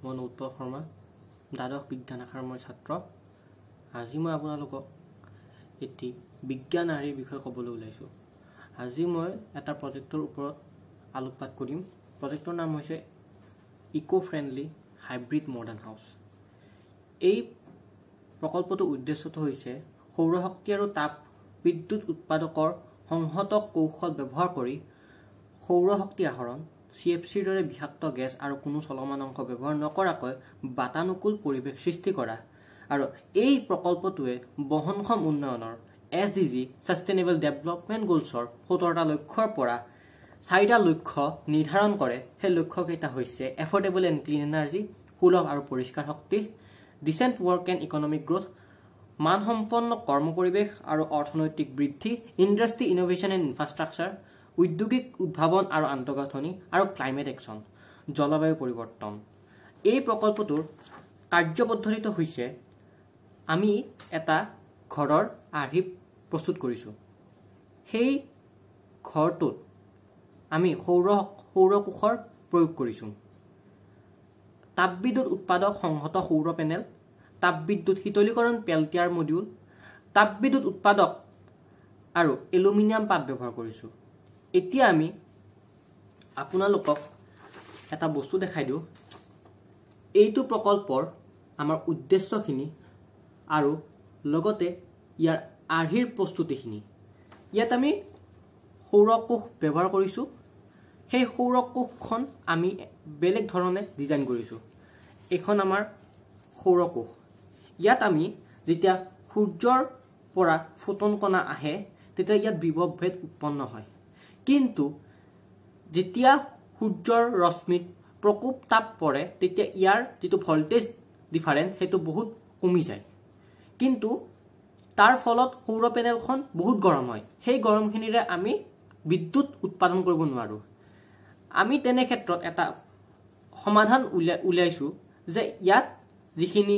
মই নৌতপল শৰ্মা দ্বাদশ বিজ্ঞান শাখাৰ মই ছাত্ৰ। আজি মই আপোনালোকক এটি বিজ্ঞান আৰ্হিৰ বিষয়ে ক'বলৈ ওলাইছোঁ। আজি মই এটা প্ৰজেক্টৰ ওপৰত আলোকপাত কৰিম। প্ৰজেক্টৰ নাম হৈছে eco friendly hybrid modern house. এই প্ৰকল্পটোৰ উদ্দেশ্যটো হৈছে সৌৰশক্তি আৰু তাপ বিদ্যুৎ উৎপাদকৰ সংহত কৌশল ব্যৱহাৰ কৰি সৌৰশক্তি আহৰণ, CFCৰ দৰে বিষাক্ত গেছ আৰু কোনো চলমান অংশ ব্যৱহাৰ নকৰাকৈ বাতানুকূল পৰিৱেশ সৃষ্টি কৰা। আৰু এই প্ৰকল্পটোৱে বহনক্ষম উন্নয়নৰ SDG ছাষ্টেইনেবল ডেভেলপমেণ্ট গ'লছৰ 17টা লক্ষ্যৰ পৰা 4টা লক্ষ্য নিৰ্ধাৰণ কৰে। সেই লক্ষ্যকেইটা হৈছে এফৰ্ডেবল এণ্ড ক্লিন এনাৰ্জি, সুলভ আৰু পৰিষ্কাৰ শক্তি, decent work and economic growth, মানসম্পন্ন কৰ্ম পৰিৱেশ আৰু অৰ্থনৈতিক বৃদ্ধি, ইণ্ডাষ্ট্ৰি ইনোভেশ্যন এণ্ড ইনফ্ৰাষ্ট্ৰাকচাৰ, ঔদ্যোগিক উদ্ভাৱন আৰু আন্তঃগাঁথনি আৰু ক্লাইমেট একশ্যন, জলবায়ু পৰিৱৰ্তন। এই প্ৰকল্পটোৰ কাৰ্যপদ্ধতিটো হৈছে আমি এটা ঘৰৰ আৰ্হি প্ৰস্তুত কৰিছোঁ। সেই ঘৰটোত আমি সৌৰকোষৰ প্ৰয়োগ কৰিছোঁ। তাপবিদ্যুৎ উৎপাদক সংহত সৌৰ পেনেল, তাপবিদ্যুৎ শীতলীকৰণ পেল্টিয়াৰ মডিউল, তাপবিদ্যুৎ উৎপাদক আৰু এলুমিনিয়াম পাত ব্যৱহাৰ কৰিছোঁ। এতিয়া আমি আপোনালোকক এটা বস্তু দেখাই দিওঁ। এইটো প্ৰকল্পৰ আমাৰ উদ্দেশ্যখিনি আৰু লগতে ইয়াৰ আৰ্হিৰ প্ৰস্তুতিখিনি। ইয়াত আমি সৌৰকোষ ব্যৱহাৰ কৰিছোঁ। সেই সৌৰকোষখন আমি বেলেগ ধৰণে ডিজাইন কৰিছোঁ। এইখন আমাৰ সৌৰকোষ। ইয়াত আমি যেতিয়া সূৰ্যৰ পৰা ফোটন কণা আহে তেতিয়া ইয়াত বিভৱ ভেদ উৎপন্ন হয়। কিন্তু যেতিয়া সূৰ্যৰ ৰশ্মিত প্ৰকোপ তাপ পৰে তেতিয়া ইয়াৰ যিটো ভল্টেজ ডিফাৰেঞ্চ সেইটো বহুত কমি যায়। কিন্তু তাৰ ফলত সৌৰ পেনেলখন বহুত গৰম হয়। সেই গৰমখিনিৰে আমি বিদ্যুৎ উৎপাদন কৰিব নোৱাৰোঁ। আমি তেনে ক্ষেত্ৰত এটা সমাধান উলিয়াইছোঁ যে ইয়াত যিখিনি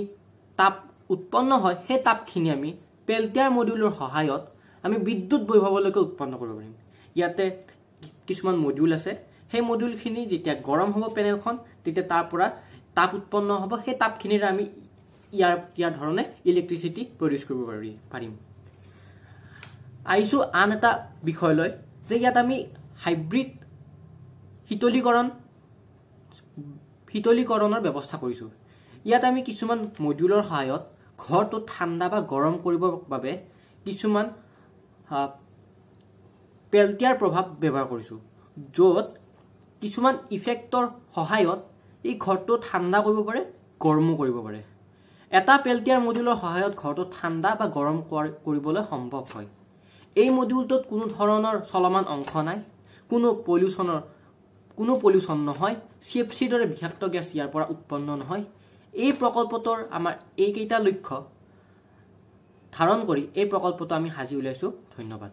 তাপ উৎপন্ন হয় সেই তাপখিনি আমি পেল্টিয়াৰ মডিউলৰ সহায়ত আমি বিদ্যুৎ বৈভৱলৈকে উৎপন্ন কৰিব পাৰিম। ইয়াতে কিছুমান মডিউল আছে। সেই মডিউলখিনি যেতিয়া গৰম হ'ব পেনেলখন তেতিয়া তাৰ পৰা তাপ উৎপন্ন হ'ব। সেই তাপখিনিৰে আমি ইয়াৰ ধৰণে ইলেক্ট্ৰিচিটি প্ৰডিউচ কৰিব পাৰিম। আহিছোঁ আন এটা বিষয়লৈ যে ইয়াত আমি হাইব্ৰিড শীতলীকৰণৰ ব্যৱস্থা কৰিছোঁ। ইয়াত আমি কিছুমান মডিউলৰ সহায়ত ঘৰটো ঠাণ্ডা বা গৰম কৰিবৰ বাবে কিছুমান পেল্টিয়াৰ প্ৰভাৱ ব্যৱহাৰ কৰিছোঁ, য'ত কিছুমান ইফেক্টৰ সহায়ত এই ঘৰটো ঠাণ্ডা কৰিব পাৰে, গৰমো কৰিব পাৰে। এটা পেল্টিয়াৰ মডিউলৰ সহায়ত ঘৰটো ঠাণ্ডা বা গৰম কৰিবলৈ সম্ভৱ হয়। এই মডিউলটোত কোনো ধৰণৰ চলমান অংশ নাই, কোনো পলিউশ্যন নহয়, CFCৰ দৰে বিষাক্ত গেছ ইয়াৰ পৰা উৎপন্ন নহয়। এই প্ৰকল্পটোৰ আমাৰ এইকেইটা লক্ষ্য ধাৰণ কৰি এই প্ৰকল্পটো আমি সাজি উলিয়াইছোঁ। ধন্যবাদ।